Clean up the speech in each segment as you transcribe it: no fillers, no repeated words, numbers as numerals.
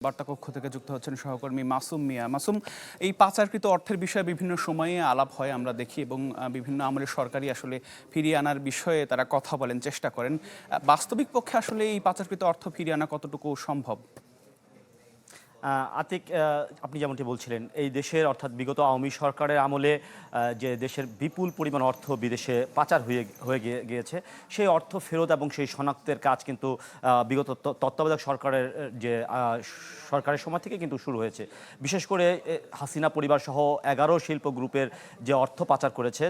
বার্তা কক্ষ থেকে যুক্ত হচ্ছেন সহকর্মী মাসুম মিয়া। মাসুম, এই পাচারকৃত অর্থের বিষয়ে বিভিন্ন সময়ে আলাপ হয় আমরা দেখি, এবং বিভিন্ন আমলের সরকারি আসলে ফিরিয়ে আনার বিষয়ে তারা কথা বলেন, চেষ্টা করেন। বাস্তবিক পক্ষে আসলে এই পাচারকৃত অর্থ ফিরিয়ে আনা কতটুকু সম্ভব? আতিক, আপনি যেমনটি বলছিলেন, এই দেশের অর্থাৎ বিগত আওয়ামী সরকারের আমলে যে দেশের বিপুল পরিমাণ অর্থ বিদেশে পাচার হয়ে গিয়েছে, সেই অর্থ ফেরত এবং সেই শনাক্তের কাজ কিন্তু বিগত তত্ত্বাবধায়ক সরকারের যে সরকারের সময় থেকে কিন্তু শুরু হয়েছে। বিশেষ করে হাসিনা পরিবার সহ 11 শিল্প গ্রুপের যে অর্থ পাচার করেছে,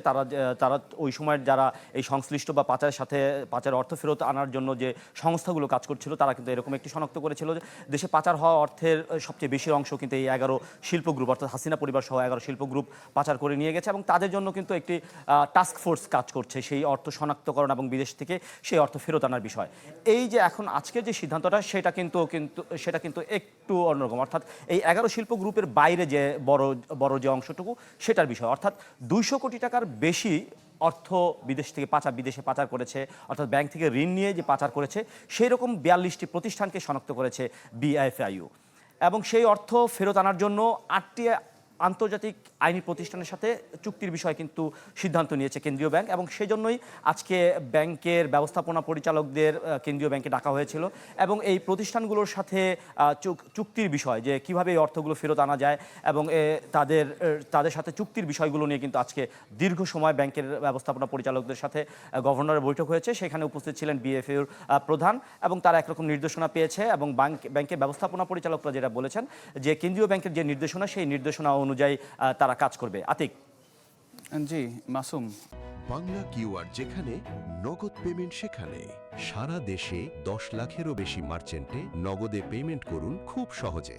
তারা ওই সময়ের যারা এই সংশ্লিষ্ট বা পাচারের অর্থ ফেরত আনার জন্য যে সংস্থাগুলো কাজ করছিল, তারা কিন্তু এরকম একটি শনাক্ত করেছিল যে দেশে পাচার হওয়া অর্থের সবচেয়ে বেশি অংশ কিন্তু এই 11 শিল্প গ্রুপ, অর্থাৎ হাসিনা পরিবার সহ 11 শিল্প গ্রুপ পাচার করে নিয়ে গেছে। এবং তাদের জন্য কিন্তু একটি টাস্ক ফোর্স কাজ করছে সেই অর্থ শনাক্তকরণ এবং বিদেশ থেকে সেই অর্থ ফেরত আনার বিষয়। এই যে এখন আজকের যে সিদ্ধান্তটা, সেটা কিন্তু একটু অন্যরকম। অর্থাৎ এই 11 শিল্প গ্রুপের বাইরে যে বড় যে অংশটুকু, সেটার বিষয়, অর্থাৎ 200 কোটি টাকার বেশি অর্থ বিদেশে পাচার করেছে, অর্থাৎ ব্যাংক থেকে ঋণ নিয়ে যে পাচার করেছে, সেই রকম 42টি প্রতিষ্ঠানকে শনাক্ত করেছে বিআইএফআইইউ। এবং সেই অর্থ ফেরত আনার জন্য 8টি আন্তর্জাতিক আইনি প্রতিষ্ঠানের সাথে চুক্তির বিষয়ে কিন্তু সিদ্ধান্ত নিয়েছে কেন্দ্রীয় ব্যাংক। এবং সেজন্যই আজকে ব্যাংকের ব্যবস্থাপনা পরিচালকদের কেন্দ্রীয় ব্যাংকে ডাকা হয়েছিল এবং এই প্রতিষ্ঠানগুলোর সাথে চুক্তির বিষয়, যে কিভাবে এই অর্থগুলো ফেরত আনা যায়, এবং তাদের সাথে চুক্তির বিষয়গুলো নিয়ে কিন্তু আজকে দীর্ঘ সময় ব্যাংকের ব্যবস্থাপনা পরিচালকদের সাথে গভর্নরের বৈঠক হয়েছে। সেখানে উপস্থিত ছিলেন বিএফএর প্রধান, এবং তারা একরকম নির্দেশনা পেয়েছে। এবং ব্যাংকের ব্যবস্থাপনা পরিচালকরা যেটা বলেছেন, যে কেন্দ্রীয় ব্যাংকের যে নির্দেশনা, সেই নির্দেশনা অনুযায়ী তারা কাজ করবে। আতিক। জি মাসুম। বাংলা কিউআর, যেখানে নগদ পেমেন্ট সেখানে। সারা দেশে 10 লাখেরও বেশি মার্চেন্টে নগদে পেমেন্ট করুন খুব সহজে।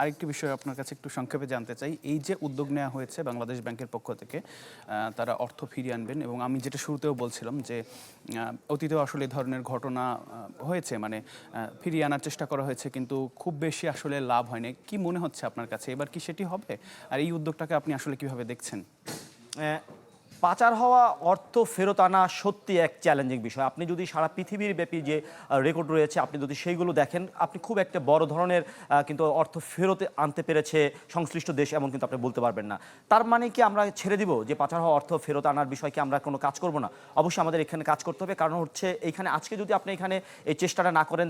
আরেকটি বিষয় আপনার কাছে একটু সংক্ষেপে জানতে চাই। এই যে উদ্যোগ নেওয়া হয়েছে বাংলাদেশ ব্যাংকের পক্ষ থেকে, তারা অর্থ ফিরিয়ে আনবেন, এবং আমি যেটা শুরুতেও বলছিলাম যে অতীতেও আসলে এই ধরনের ঘটনা হয়েছে, মানে ফিরিয়ে আনার চেষ্টা করা হয়েছে, কিন্তু খুব বেশি আসলে লাভ হয়নি। কি মনে হচ্ছে আপনার কাছে, এবার কি সেটি হবে? আর এই উদ্যোগটাকে আপনি আসলে কিভাবে দেখছেন? পাচার হওয়া অর্থ ফেরত আনা সত্যি এক চ্যালেঞ্জিং বিষয়। আপনি যদি সারা পৃথিবীর ব্যাপী যে রেকর্ড রয়েছে, আপনি যদি সেইগুলো দেখেন, আপনি খুব একটা বড় ধরনের কিন্তু অর্থ ফেরত আনতে পেরেছে সংশ্লিষ্ট দেশ, এমন কিন্তু আপনি বলতে পারবেন না। তার মানে কি আমরা ছেড়ে দিব যে পাচার হওয়া অর্থ ফেরত আনার বিষয়ে কি আমরা কোনো কাজ করব না? অবশ্যই আমাদের এখানে কাজ করতে হবে। কারণ হচ্ছে, এইখানে আজকে যদি আপনি এখানে এই চেষ্টাটা না করেন,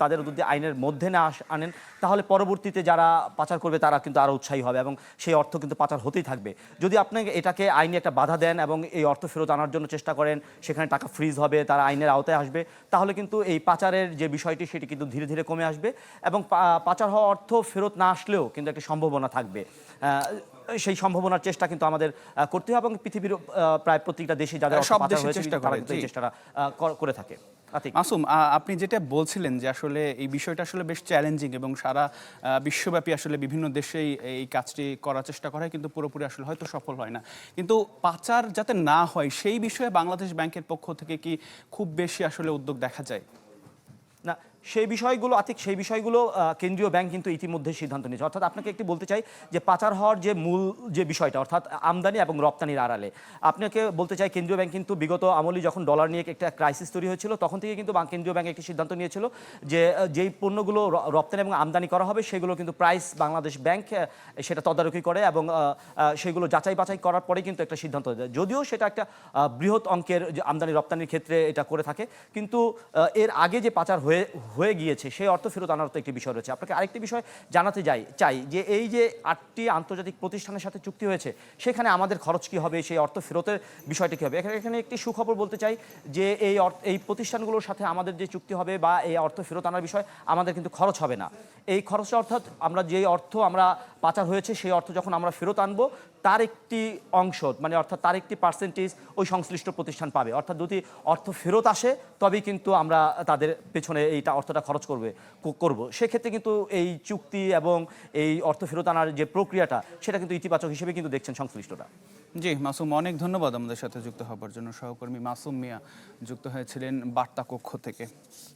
তাদের যদি আইনের মধ্যে না আনেন, তাহলে পরবর্তীতে যারা পাচার করবে তারা কিন্তু আরও উৎসাহী হবে, এবং সেই অর্থ কিন্তু পাচার হতেই থাকবে। যদি আপনি এটাকে আইনি একটা বাধা দেন এবং এই অর্থ ফেরত আনার জন্য চেষ্টা করেন, সেখানে টাকা ফ্রিজ হবে, তারা আইনের আওতায় আসবে, তাহলে কিন্তু এই পাচারের যে বিষয়টি, সেটি কিন্তু ধীরে ধীরে কমে আসবে। এবং পাচার হওয়া অর্থ ফেরত না আসলেও কিন্তু একটা সম্ভাবনা থাকবে। সেই সম্ভাবনার চেষ্টা কিন্তু আমাদের করতে হবে, এবং পৃথিবীর প্রায় প্রত্যেকটা দেশে যাদের পাচার হয়েছে তারা কিন্তু এই চেষ্টাটা করে থাকে। মাসুম, আপনি যেটা বলছিলেন যে আসলে এই বিষয়টা আসলে বেশ চ্যালেঞ্জিং, এবং সারা বিশ্বব্যাপী আসলে বিভিন্ন দেশেই এই কাজটি করার চেষ্টা করা হয়, কিন্তু পুরোপুরি আসলে হয়তো সফল হয় না। কিন্তু পাচার যাতে না হয়, সেই বিষয়ে বাংলাদেশ ব্যাংকের পক্ষ থেকে কি খুব বেশি আসলে উদ্যোগ দেখা যায়? না, সেই বিষয়গুলো কেন্দ্রীয় ব্যাংক কিন্তু ইতিমধ্যে সিদ্ধান্ত নিয়েছে। অর্থাৎ আপনাকে একটি বলতে চাই যে পাচার হওয়ার যে মূল যে বিষয়টা, অর্থাৎ আমদানি এবং রপ্তানির আড়ালে, আপনাকে বলতে চাই কেন্দ্রীয় ব্যাংক কিন্তু বিগত আমলে যখন ডলার নিয়ে একটা ক্রাইসিস তৈরি হয়েছিল, তখন থেকে কিন্তু কেন্দ্রীয় ব্যাংক একটি সিদ্ধান্ত নিয়েছিল যে যেই পণ্যগুলো রপ্তানি এবং আমদানি করা হবে, সেগুলো কিন্তু প্রাইস বাংলাদেশ ব্যাংক সেটা তদারকি করে, এবং সেগুলো যাচাই বাছাই করার পরে কিন্তু একটা সিদ্ধান্ত দেয়। যদিও সেটা একটা বৃহৎ অঙ্কের আমদানি রপ্তানির ক্ষেত্রে এটা করে থাকে, কিন্তু এর আগে যে পাচার হয়ে গিয়েছে, সেই অর্থ ফেরত আনার তো একটি বিষয় রয়েছে। আপনাকে আরেকটি বিষয় জানাতে চাই যে এই যে 8টি আন্তর্জাতিক প্রতিষ্ঠানের সাথে চুক্তি হয়েছে, সেখানে আমাদের খরচ কী হবে, সেই অর্থ ফেরতের বিষয়টি কী হবে। এখানে একটি সুখবর বলতে চাই যে এই প্রতিষ্ঠানগুলোর সাথে আমাদের যে চুক্তি হবে বা এই অর্থ ফেরত আনার বিষয়, আমাদের কিন্তু খরচ হবে না। এই খরচটা, অর্থাৎ আমরা যেই অর্থ আমরা পাচার হয়েছে, সেই অর্থ যখন আমরা ফেরত আনবো, তার একটি অংশ, মানে অর্থাৎ তার একটি পার্সেন্টেজ ওই সংশ্লিষ্ট প্রতিষ্ঠান পাবে। অর্থাৎ যদি অর্থ ফেরত আসে, তবেই কিন্তু আমরা তাদের পেছনে এইটা অর্থটা খরচ করব। সেক্ষেত্রে কিন্তু এই চুক্তি এবং এই অর্থ ফেরত আনার যে প্রক্রিয়াটা, সেটা কিন্তু ইতিবাচক হিসেবে কিন্তু দেখছেন সংশ্লিষ্টরা। জি মাসুম, অনেক ধন্যবাদ আমাদের সাথে যুক্ত হওয়ার জন্য। সহকর্মী মাসুম মিয়া যুক্ত হয়েছিলেন বার্তা কক্ষ থেকে।